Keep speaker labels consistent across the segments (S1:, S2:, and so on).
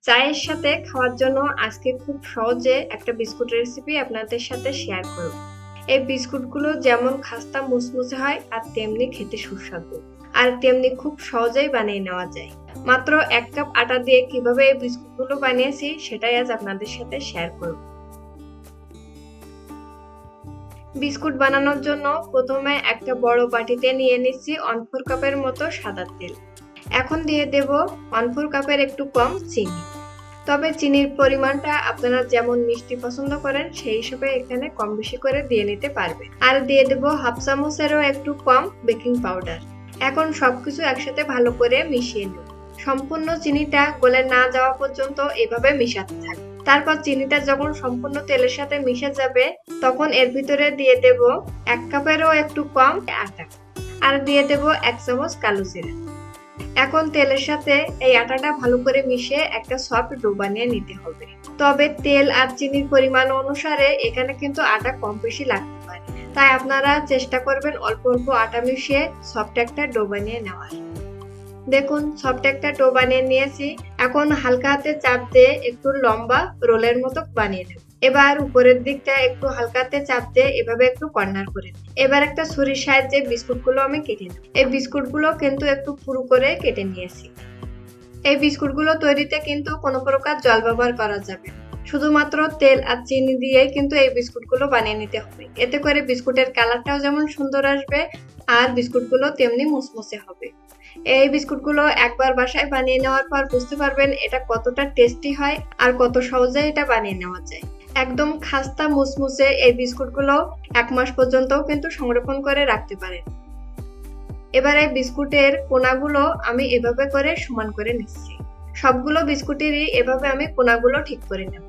S1: চায়ের সাথে খাওয়ার জন্য আজকে খুব সহজে একটা বিস্কুট রেসিপি আপনাদের সাথে শেয়ার করব। এই বিস্কুটগুলো যেমন খাস্তা মুসমুসে হয় আর তেমনি খেতে সুস্বাদু আর তেমনি খুব সহজেই বানিয়ে নেওয়া যায়। মাত্র 1 কাপ আটা দিয়ে কিভাবে এই বিস্কুটগুলো বানিয়েছি সেটাই আজ আপনাদের সাথে শেয়ার করব। বিস্কুট বানানোর জন্য প্রথমে একটা বড় বাটিতে নিয়ে নিচ্ছি 1/4 কাপের মতো সাদা তেল। এখন দিয়ে দেব 1/4 কাপের একটু কম চিনি। তবে চিনির পরিমাণটা আপনারা যেমন মিষ্টি পছন্দ করেন সেই হিসেবে এখানে কম বেশি করে দিয়ে নিতে পারবেন। আর দিয়ে দেব 1/2 চামচেরও একটু কম বেকিং পাউডার। এখন সবকিছু একসাথে ভালো করে মিশিয়ে নেব। সম্পূর্ণ চিনিটা গলে না যাওয়া পর্যন্ত এভাবে মিশাতে থাকবে। তারপর চিনিটা যখন সম্পূর্ণ তেলের সাথে মিশে যাবে তখন এর ভিতরে দিয়ে দেব 1 কাপেরও একটু কম আটা আর দিয়ে দেব 1 চামচ কালো জিরা। এখন তেলের সাথে এই আটাটা ভালো করে মিশিয়ে একটা সফট ডো বানিয়ে নিতে হবে। তবে তেল আর চিনির পরিমাণ অনুসারে এখানে কিন্তু আটা কম বেশি লাগতে পারে, তাই আপনারা চেষ্টা করবেন অল্প অল্প আটা মিশিয়ে সফট একটা ডো বানিয়ে নেওয়ার। দেখুন সফট একটা ডো বানিয়ে নিয়েছি। এখন হালকা হাতে চাপ দিয়ে একটু লম্বা রোলের মতো বানিয়ে নেব। এবার উপরের দিকটা একটু হালকা হাতে চাপ দিয়ে এভাবে একটু কর্নার করে নেব। এবার একটা ছুরির সাহায্যে বিস্কুটগুলো আমি কেটে নেব। এই বিস্কুটগুলো কিন্তু একটু পুরু করে কেটে নিয়েছি। এই বিস্কুটগুলো তৈরিতে কিন্তু কোনো প্রকার জল ব্যবহার করা যাবে না। শুধুমাত্র তেল আর চিনি দিয়েই কিন্তু এই বিস্কুটগুলো বানিয়ে নিতে হবে। এতে করে বিস্কুটের কালারটাও যেমন সুন্দর আসবে আর বিস্কুটগুলো তেমনি মুসমুসে হবে। এই বিস্কুটগুলো একবার বাসায় বানিয়ে নেওয়ার পর বুঝতে পারবেন এটা কতটা টেস্টি হয় আর কত সহজে এটা বানিয়ে নেওয়া যায়। একদম খাস্তা মুসমুসে এই বিস্কুটগুলো 1 মাস পর্যন্তও কিন্তু সংরক্ষণ করে রাখতে পারেন। এবার এই বিস্কুটের কোণাগুলো আমি এভাবে করে সমান করে নিচ্ছি। সবগুলো বিস্কুটেরই এভাবে আমি কোণাগুলো ঠিক করে নেব।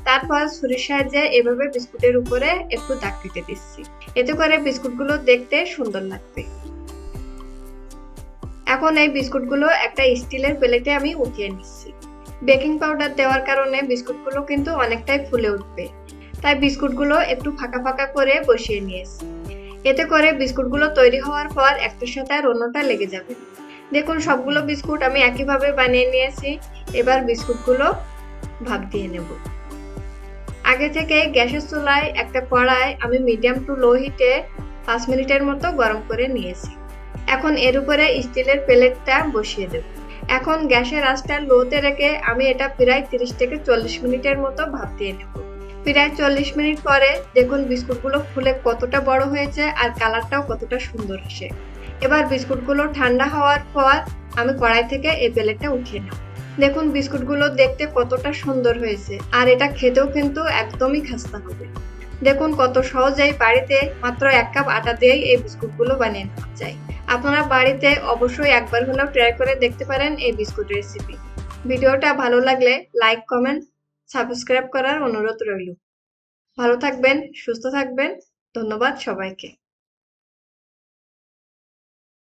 S1: তারপর ছুরির সাহায্যে এভাবে বিস্কুটের উপরে একটু দাগ কেটে দিচ্ছি। এতে করে বিস্কুটগুলো দেখতে সুন্দর লাগবে। এখন এই বিস্কুটগুলো একটা স্টিলের প্লেটে আমি উঠিয়ে নিচ্ছি। বেকিং পাউডার দেওয়ার কারণে বিস্কুটগুলো কিন্তু অনেকটাই ফুলে উঠবে, তাই বিস্কুটগুলো একটু ফাঁকা ফাঁকা করে বসিয়ে নিয়েছি। এতে করে বিস্কুটগুলো তৈরি হওয়ার পর একটার সাথে আর অন্যটা লেগে যাবে। দেখুন সবগুলো বিস্কুট আমি একইভাবে বানিয়ে নিয়েছি। এবার বিস্কুটগুলো ভাপ দিয়ে নেব। আগে থেকে গ্যাসের চুলায় একটা কড়াই আমি মিডিয়াম টু লো হিটে 5 মিনিটের মতো গরম করে নিয়েছি। এখন এর উপরে স্টিলের প্লেটটা বসিয়ে দেব। এখন গ্যাসের আঁচটা লোতে রেখে আমি এটা প্রায় 30 থেকে 40 মিনিটের মতো ভাপ দিয়ে নেব। প্রায় 40 মিনিট পরে দেখুন বিস্কুটগুলো ফুলে কতটা বড় হয়েছে আর কালারটাও কতটা সুন্দর আসে। এবার বিস্কুটগুলো ঠান্ডা হওয়ার পর আমি কড়াই থেকে এই প্লেটটা উঠিয়ে নেব। দেখুন বিস্কুটগুলো দেখতে কতটা সুন্দর হয়েছে আর এটা খেতেও কিন্তু একদমই খাস্তা হবে। দেখুন কত সহজেই বাড়িতে মাত্র 1 কাপ আটা দিয়েই এই বিস্কুটগুলো বানিয়ে নেওয়া যায়। আপনারা বাড়িতে অবশ্যই একবার হলেও ট্রাই করে দেখতে পারেন এই বিস্কুট রেসিপি। ভিডিওটা ভালো লাগলে লাইক, কমেন্ট, সাবস্ক্রাইব করার অনুরোধ রইল। ভালো থাকবেন, সুস্থ থাকবেন। ধন্যবাদ সবাইকে।